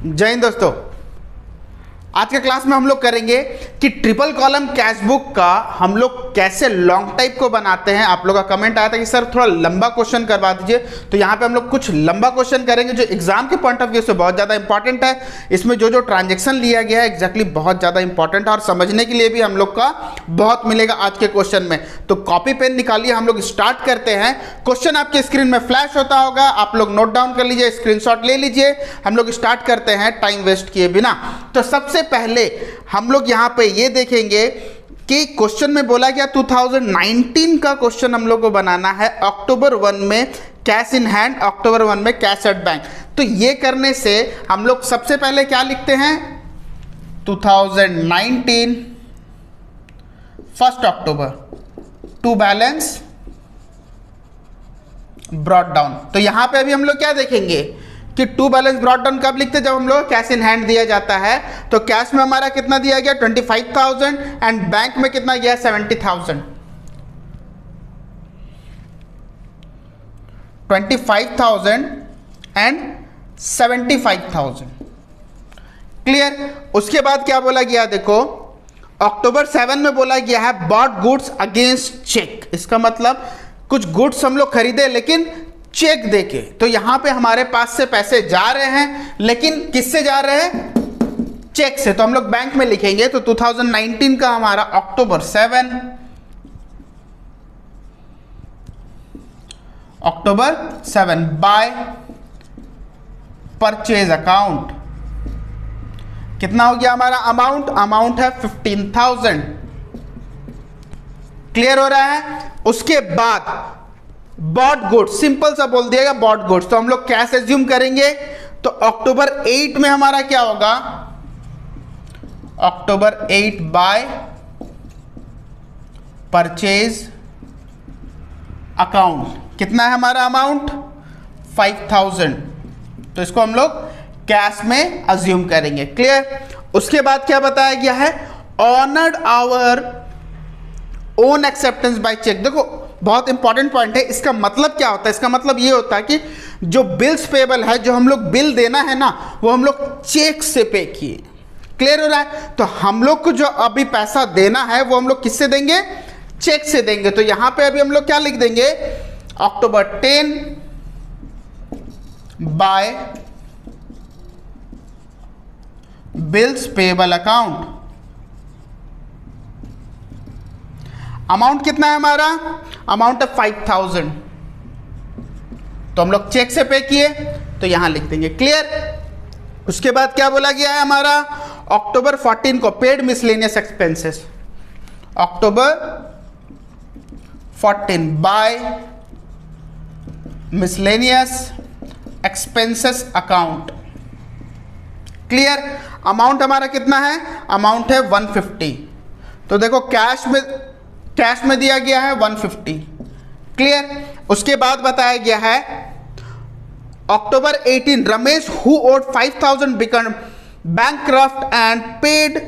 जय हिंद दोस्तों। आज के क्लास में हम लोग करेंगे कि ट्रिपल कॉलम कैश बुक का हम लोग कैसे लॉन्ग टाइप को बनाते हैं। आप लोगों का कमेंट आया था कि सर थोड़ा लंबा क्वेश्चन करवा दीजिए, तो यहाँ पे हम लोग कुछ लंबा क्वेश्चन करेंगे जो एग्जाम के पॉइंट ऑफ व्यू से बहुत ज़्यादा इंपॉर्टेंट है। इसमें जो जो ट्रांजेक्शन लिया गया है एग्जैक्टली बहुत ज़्यादा इंपॉर्टेंट है और समझने के लिए भी हम लोग का बहुत मिलेगा आज के क्वेश्चन में। तो कॉपी पेन निकालिए, हम लोग स्टार्ट करते हैं। क्वेश्चन आपके स्क्रीन में फ्लैश होता होगा, आप लोग नोट डाउन कर लीजिए, स्क्रीनशॉट ले लीजिए। हम लोग स्टार्ट करते हैं टाइम वेस्ट किए बिना। तो सबसे पहले हम लोग यहां पे ये देखेंगे कि क्वेश्चन में बोला गया 2019 का क्वेश्चन हम लोग को बनाना है। अक्टूबर 1 में कैश इन हैंड, अक्टूबर 1 में कैश एट बैंक। तो ये करने से हम लोग सबसे पहले क्या लिखते हैं, 2019 1 अक्टूबर टू बैलेंस ब्रॉट डाउन। तो यहां पे अभी हम लोग क्या देखेंगे कि टू बैलेंस ब्रॉट डाउन कब लिखते हैं, जब हम लोग कैश इन हैंड दिया जाता है। तो कैश में हमारा कितना दिया गया 25,000 एंड बैंक में कितना गया 70,000। 25,000 एंड 75,000। क्लियर। उसके बाद क्या बोला गया, देखो अक्टूबर 7 में बोला गया है बॉट गुड्स अगेंस्ट चेक। इसका मतलब कुछ गुड्स हम लोग खरीदे लेकिन चेक देके। तो यहां पे हमारे पास से पैसे जा रहे हैं, लेकिन किससे जा रहे हैं, चेक से। तो हम लोग बैंक में लिखेंगे। तो 2019 का हमारा अक्टूबर 7 बाय परचेज अकाउंट कितना हो गया हमारा अमाउंट है 15,000। क्लियर हो रहा है। उसके बाद बॉट गुड्स, सिंपल सा बोल दिएगा बॉट गुड्स। तो हम लोग कैश एज्यूम करेंगे। तो अक्टूबर 8 में हमारा क्या होगा, अक्टूबर 8 बाय परचेज अकाउंट कितना है हमारा अमाउंट 5,000। तो इसको हम लोग कैश में अज्यूम करेंगे। क्लियर। उसके बाद क्या बताया गया है, honoured our own acceptance by cheque. देखो बहुत इंपॉर्टेंट पॉइंट है। इसका मतलब क्या होता है, इसका मतलब ये होता है कि जो बिल्स पेबल है, जो हम लोग बिल देना है ना, वो हम लोग चेक से पे किए। क्लियर हो रहा है। तो हम लोग को जो अभी पैसा देना है वो हम लोग किससे देंगे, चेक से देंगे। तो यहां पे अभी हम लोग क्या लिख देंगे, October 10 by bills payable account. Amount कितना है हमारा, अमाउंट है 5,000। तो हम लोग चेक से पे किए तो यहां लिख देंगे। क्लियर। उसके बाद क्या बोला गया है हमारा, अक्टूबर 14 को paid miscellaneous expenses, October 14 by miscellaneous expenses account. Clear. Amount हमारा कितना है, अमाउंट है 150। तो देखो कैश में दिया गया है 150। क्लियर। उसके बाद बताया गया है October 18 Ramesh who owed 5,000 become bankrupt and paid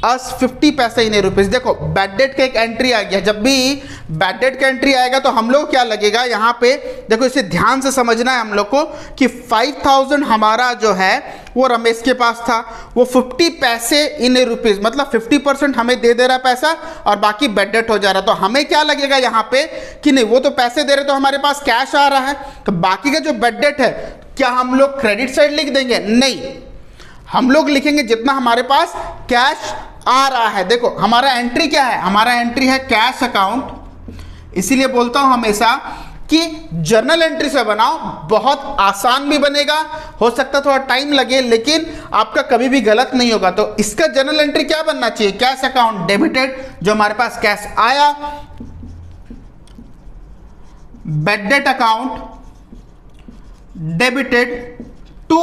us 50 paise in rupees. देखो बैड डेट का एक एंट्री आ गया। जब भी बैड डेट का एंट्री आएगा तो हम लोग क्या लगेगा यहाँ पे, देखो इसे ध्यान से समझना है हम लोग को कि 5,000 हमारा जो है वो रमेश के पास था, वो 50 पैसे इन रुपीज, मतलब 50% हमें दे रहा पैसा और बाकी बैड डेट हो जा रहा। तो हमें क्या लगेगा यहाँ पे कि नहीं, वो तो पैसे दे रहे तो हमारे पास कैश आ रहा है, तो बाकी का जो बैड डेट है क्या हम लोग क्रेडिट साइड लिख देंगे, नहीं, हम लोग लिखेंगे जितना हमारे पास कैश आ रहा है। देखो हमारा एंट्री क्या है, हमारा एंट्री है कैश अकाउंट। इसीलिए बोलता हूं हमेशा कि जर्नल एंट्री से बनाओ, बहुत आसान भी बनेगा, हो सकता थोड़ा टाइम लगे लेकिन आपका कभी भी गलत नहीं होगा। तो इसका जर्नल एंट्री क्या बनना चाहिए, कैश अकाउंट डेबिटेड, जो हमारे पास कैश आया, bad debt account debited to,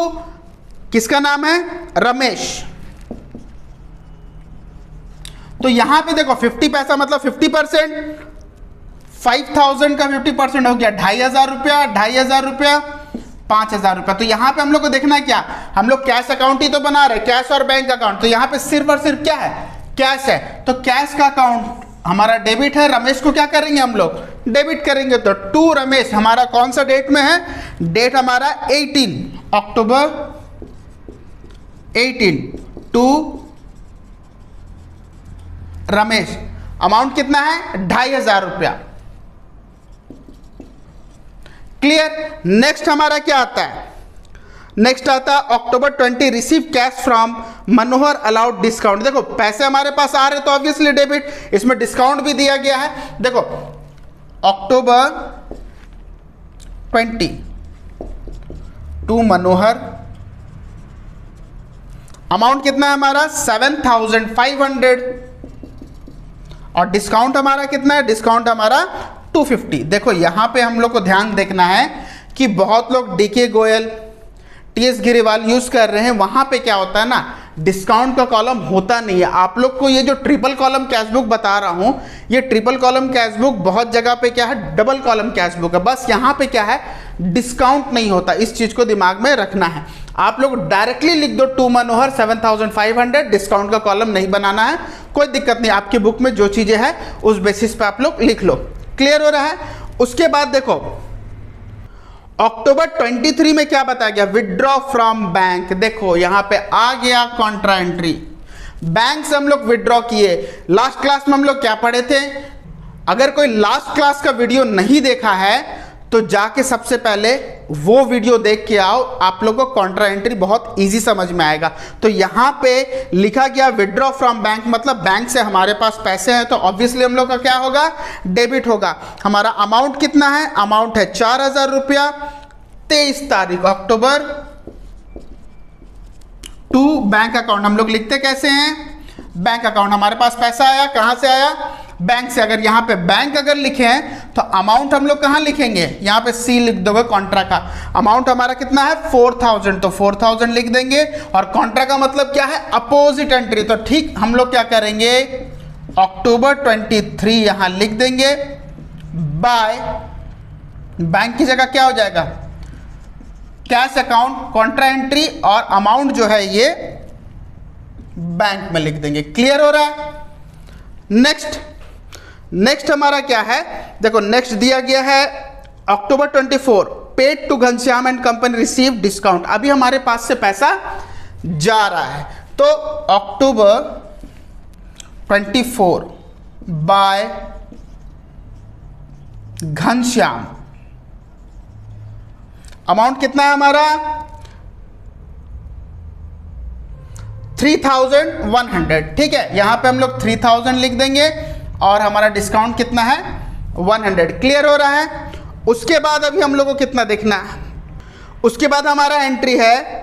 किसका नाम है, रमेश। तो यहां पे देखो 50 पैसा मतलब 50%, 5,000 का 50% हो गया 2,500 रुपया, 2,500 रुपया, 5,000 रुपया। तो यहां पे हम लोग को देखना है क्या, हम लोग कैश अकाउंट ही तो बना रहे, कैश और बैंक अकाउंट। तो यहां पे सिर्फ और सिर्फ क्या है, कैश है। तो कैश का अकाउंट हमारा डेबिट है, रमेश को क्या करेंगे हम लोग, डेबिट करेंगे। तो टू रमेश हमारा कौन सा डेट में है, डेट हमारा 18 अक्टूबर 18 टू रमेश, अमाउंट कितना है 2500 रुपया। क्लियर। नेक्स्ट हमारा क्या आता है, नेक्स्ट आता है October 20 receive cash from Manohar allowed discount. देखो पैसे हमारे पास आ रहे तो ऑब्वियसली डेबिट, इसमें डिस्काउंट भी दिया गया है। देखो October 20 टू मनोहर, अमाउंट कितना है हमारा 7500 और डिस्काउंट हमारा कितना है, डिस्काउंट हमारा 250। देखो यहां पे हम लोग को ध्यान देखना है कि बहुत लोग D K Goyal, T S Grewal use कर रहे हैं, वहां पे क्या होता है ना, डिस्काउंट का कॉलम होता नहीं है। आप लोग को ये जो ट्रिपल कॉलम कैश बुक बता रहा हूं, ये ट्रिपल कॉलम कैश बुक बहुत जगह पे क्या है, डबल कॉलम कैश बुक है। बस यहां पे क्या है, डिस्काउंट नहीं होता, इस चीज को दिमाग में रखना है। आप लोग डायरेक्टली लिख दो टू मनोहर 7500, डिस्काउंट का कॉलम नहीं बनाना है, कोई दिक्कत नहीं। आपकी बुक में जो चीजें हैं उस बेसिस पे आप लोग लिख लो। क्लियर हो रहा है। उसके बाद देखो October 23 में क्या बताया गया, विड्रॉ फ्रॉम बैंक। देखो यहां पे आ गया कॉन्ट्रा एंट्री, बैंक से हम लोग विड्रॉ किए। लास्ट क्लास में हम लोग क्या पढ़े थे, अगर कोई लास्ट क्लास का वीडियो नहीं देखा है तो जाके सबसे पहले वो वीडियो देख के आओ, आप लोगों को कॉन्ट्रा एंट्री बहुत इजी समझ में आएगा। तो यहां पे लिखा गया विड्रॉ फ्रॉम बैंक, मतलब बैंक से हमारे पास पैसे हैं तो ऑब्वियसली हम लोग का क्या होगा, डेबिट होगा। हमारा अमाउंट कितना है, अमाउंट है 4000 रुपया। 23 तारीख अक्टूबर टू बैंक अकाउंट, हम लोग लिखते कैसे हैं, बैंक अकाउंट। हमारे पास पैसा आया, कहां से आया, बैंक से। अगर यहां पे बैंक अगर लिखे हैं तो अमाउंट हम लोग कहां लिखेंगे, यहां पे सी लिख दोगे कॉन्ट्रा का। अमाउंट हमारा कितना है 4000, तो 4000 लिख देंगे। और कॉन्ट्रा का मतलब क्या है, अपोजिट एंट्री। तो ठीक हम लोग क्या करेंगे, October 23 यहां लिख देंगे। बाय बैंक की जगह क्या हो जाएगा, कैश अकाउंट, कॉन्ट्रा एंट्री, और अमाउंट जो है ये बैंक में लिख देंगे। क्लियर हो रहा है। नेक्स्ट हमारा क्या है, देखो नेक्स्ट दिया गया है October 24 paid to Ghanshyam and company receive discount. अभी हमारे पास से पैसा जा रहा है, तो October 24 बाय घनश्याम, अमाउंट कितना है हमारा 3100। ठीक है, यहां पे हम लोग 3000 लिख देंगे और हमारा डिस्काउंट कितना है 100। क्लियर हो रहा है। उसके बाद अभी हम लोग को कितना देखना है, उसके बाद हमारा एंट्री है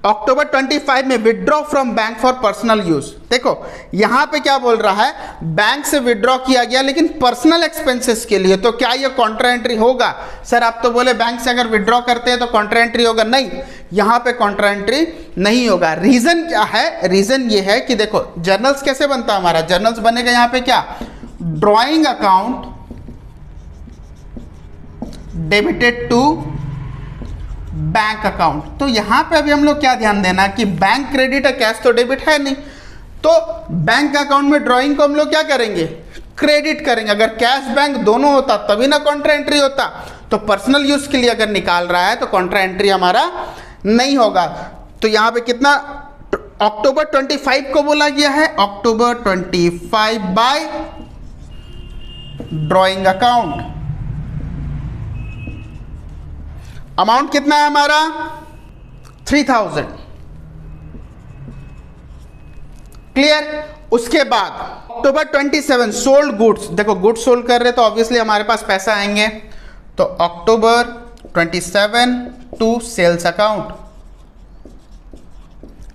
October 25 में withdraw from bank for personal use. देखो यहां पे क्या बोल रहा है, बैंक से विड्रॉ किया गया लेकिन पर्सनल एक्सपेंसेस के लिए, तो क्या ये कॉन्ट्रा एंट्री होगा। सर आप तो बोले बैंक से अगर विड्रॉ करते हैं तो कॉन्ट्रा एंट्री होगा, नहीं, यहां पे कॉन्ट्रा एंट्री नहीं होगा। रीजन क्या है, रीजन ये है कि देखो जर्नल्स कैसे बनता है हमारा, जर्नल्स बनेगा यहां पे क्या, drawing account debited to bank account. तो यहां पे अभी हम लोग क्या ध्यान देना कि बैंक क्रेडिट है, कैश तो डेबिट है नहीं, तो बैंक अकाउंट में ड्राइंग को हम लोग क्या करेंगे, क्रेडिट करेंगे। अगर कैश बैंक दोनों होता तभी ना कॉन्ट्रा एंट्री होता। तो पर्सनल यूज के लिए अगर निकाल रहा है तो कॉन्ट्रा एंट्री हमारा नहीं होगा। तो यहां पे कितना October 25 को बोला गया है, October 25 bye drawing account. Amount कितना है हमारा 3000। क्लियर। उसके बाद October 27 सोल्ड गुड्स। देखो गुड्स सोल्ड कर रहे तो ऑब्वियसली हमारे पास पैसा आएंगे, तो October 27 टू सेल्स अकाउंट।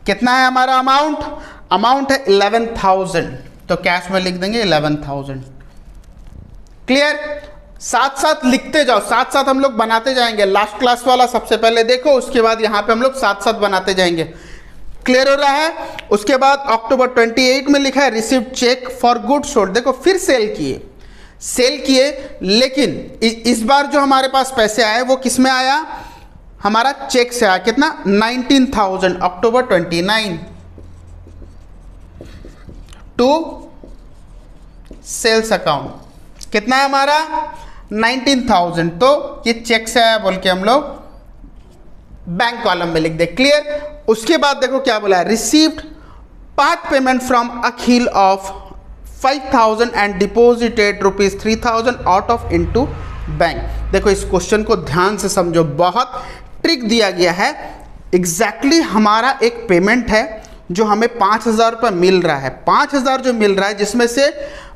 कितना है हमारा अमाउंट, अमाउंट है 11000, तो कैश में लिख देंगे 11000। क्लियर। साथ साथ लिखते जाओ, साथ साथ हम लोग बनाते जाएंगे। लास्ट क्लास वाला सबसे पहले देखो, उसके बाद यहां पे हम लोग साथ साथ बनाते जाएंगे। क्लियर हो रहा है। उसके बाद October 28 में लिखा है receive cheque for good sold. देखो फिर सेल किए लेकिन इस बार जो हमारे पास पैसे आए वो किस में आया, हमारा चेक से आया। कितना 19000 October 29 टू सेल्स अकाउंट। कितना है हमारा 19000, तो ये चेक से आया बोल के हम लोग बैंक कॉलम में लिख दे। क्लियर। उसके बाद देखो क्या बोला है, received part payment from Akhil of 5,000 and deposited ₹3,000 out of into bank. देखो इस क्वेश्चन को ध्यान से समझो, बहुत ट्रिक दिया गया है। एग्जैक्टली हमारा एक पेमेंट है जो हमें 5,000 रुपये मिल रहा है, 5,000 जो मिल रहा है जिसमें से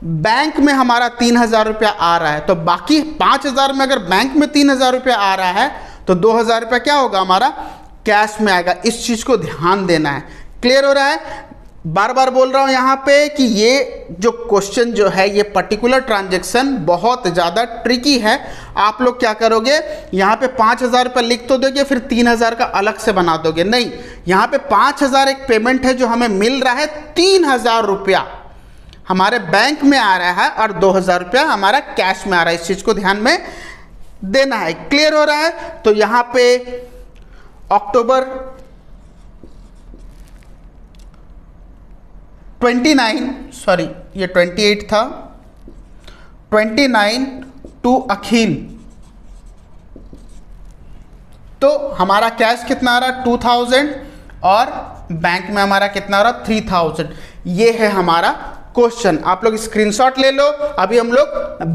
बैंक में हमारा 3,000 रुपया आ रहा है, तो बाकी 5,000 में अगर बैंक में 3,000 रुपया आ रहा है तो 2,000 रुपया क्या होगा हमारा कैश में आएगा। इस चीज़ को ध्यान देना है। क्लियर हो रहा है। बार बार बोल रहा हूँ यहाँ पे कि ये जो क्वेश्चन जो है, ये पर्टिकुलर ट्रांजैक्शन बहुत ज़्यादा ट्रिकी है। आप लोग क्या करोगे, यहाँ पे 5,000 रुपये लिख तो दोगे, फिर 3,000 का अलग से बना दोगे। नहीं, यहाँ पे 5,000 एक पेमेंट है जो हमें मिल रहा है, 3,000 रुपया हमारे बैंक में आ रहा है और 2,000 रुपया हमारा कैश में आ रहा है। इस चीज़ को ध्यान में देना है। क्लियर हो रहा है। तो यहाँ पे अक्टूबर 28 था, 29 टू अखिल, तो हमारा कैश कितना आ रहा, 2,000 और बैंक में हमारा कितना आ रहा, 3,000। ये है हमारा क्वेश्चन। आप लोग स्क्रीनशॉट ले लो। अभी हम लोग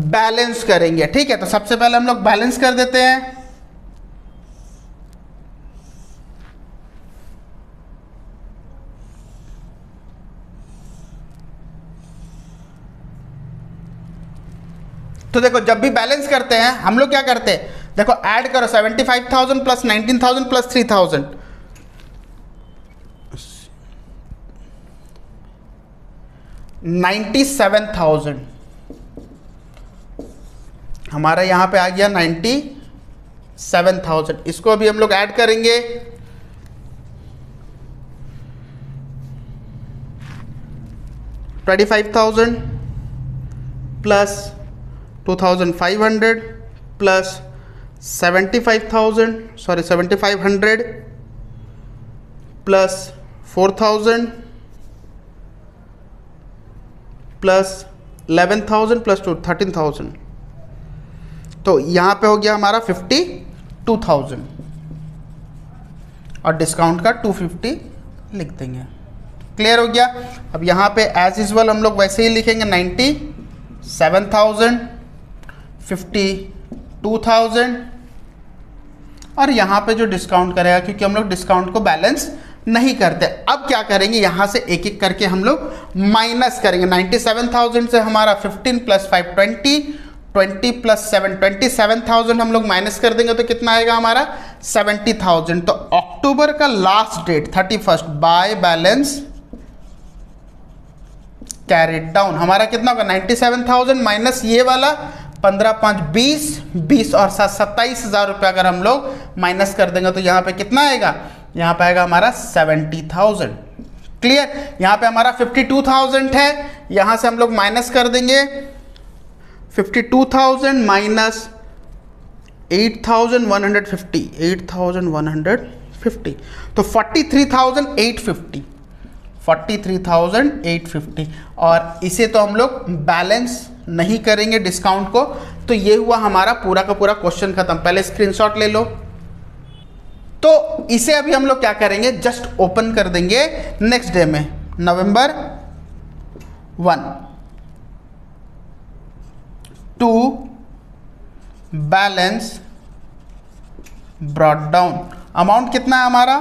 बैलेंस करेंगे, ठीक है। तो सबसे पहले हम लोग बैलेंस कर देते हैं। तो देखो जब भी बैलेंस करते हैं हम लोग क्या करते हैं, देखो ऐड करो 75,000 प्लस 19,000 प्लस 3,000, 97,000 हमारा यहाँ पे आ गया 97,000। इसको अभी हम लोग ऐड करेंगे, 25,000 plus 2,500 plus 7,500 plus 4,000 plus 11,000 plus 13,000, तो यहाँ पे हो गया हमारा 52,000 और डिस्काउंट का 250 लिख देंगे। क्लियर हो गया। अब यहाँ पे एज यूजुअल हम लोग वैसे ही लिखेंगे 97,000, 52,000 और यहाँ पे जो डिस्काउंट करेगा, क्योंकि हम लोग डिस्काउंट को बैलेंस नहीं करते। अब क्या करेंगे, यहाँ से एक एक करके हम लोग माइनस करेंगे। 97,000 से हमारा 15 प्लस 5 20, 20 प्लस 7 27,000 हम लोग माइनस कर देंगे तो कितना आएगा हमारा 70,000। तो अक्टूबर का last date 31 by balance carried down हमारा कितना होगा 97,000 माइनस ये वाला 15 5 20, 20 और 7 27,000 रुपये अगर हम लोग माइनस कर देंगे तो यहाँ पे कितना आएगा, यहाँ पे आएगा हमारा 70,000। क्लियर। यहाँ पे हमारा 52,000 है, यहाँ से हम लोग माइनस कर देंगे 52,000 माइनस 8,150, 8,150 तो 43,850, 43,850 और इसे तो हम लोग बैलेंस नहीं करेंगे डिस्काउंट को। तो ये हुआ हमारा पूरा का पूरा क्वेश्चन खत्म। पहले स्क्रीनशॉट ले लो। तो इसे अभी हम लोग क्या करेंगे, जस्ट ओपन कर देंगे नेक्स्ट डे में, November 1 to balance brought down. Amount कितना है हमारा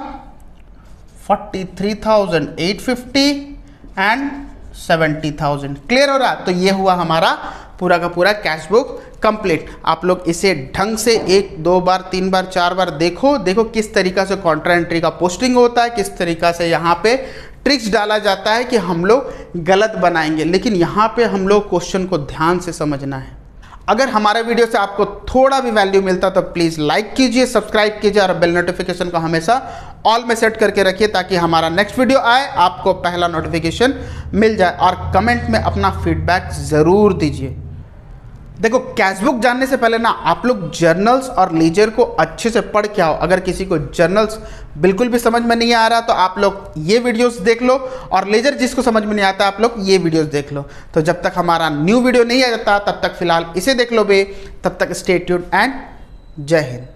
43,850 एंड 70,000। क्लियर हो रहा। तो ये हुआ हमारा पूरा का पूरा कैश बुक कंप्लीट। आप लोग इसे ढंग से 1 2 बार 3 बार 4 बार देखो किस तरीका से कॉन्ट्रा एंट्री का पोस्टिंग होता है, किस तरीका से यहाँ पे ट्रिक्स डाला जाता है कि हम लोग गलत बनाएंगे। लेकिन यहाँ पे हम लोग क्वेश्चन को ध्यान से समझना है। अगर हमारे वीडियो से आपको थोड़ा भी वैल्यू मिलता तो प्लीज़ लाइक कीजिए, सब्सक्राइब कीजिए और बेल नोटिफिकेशन को हमेशा ऑल में सेट करके रखिए ताकि हमारा नेक्स्ट वीडियो आए आपको पहला नोटिफिकेशन मिल जाए। और कमेंट में अपना फीडबैक ज़रूर दीजिए। देखो कैश बुक जानने से पहले ना आप लोग जर्नल्स और लीजर को अच्छे से पढ़ के आओ। अगर किसी को जर्नल्स बिल्कुल भी समझ में नहीं आ रहा तो आप लोग ये वीडियोस देख लो, और लेजर जिसको समझ में नहीं आता आप लोग ये वीडियोस देख लो। तो जब तक हमारा न्यू वीडियो नहीं आ जाता तब तक फिलहाल इसे देख लो बे। तब तक स्टे ट्यून्ड एंड जय हिंद।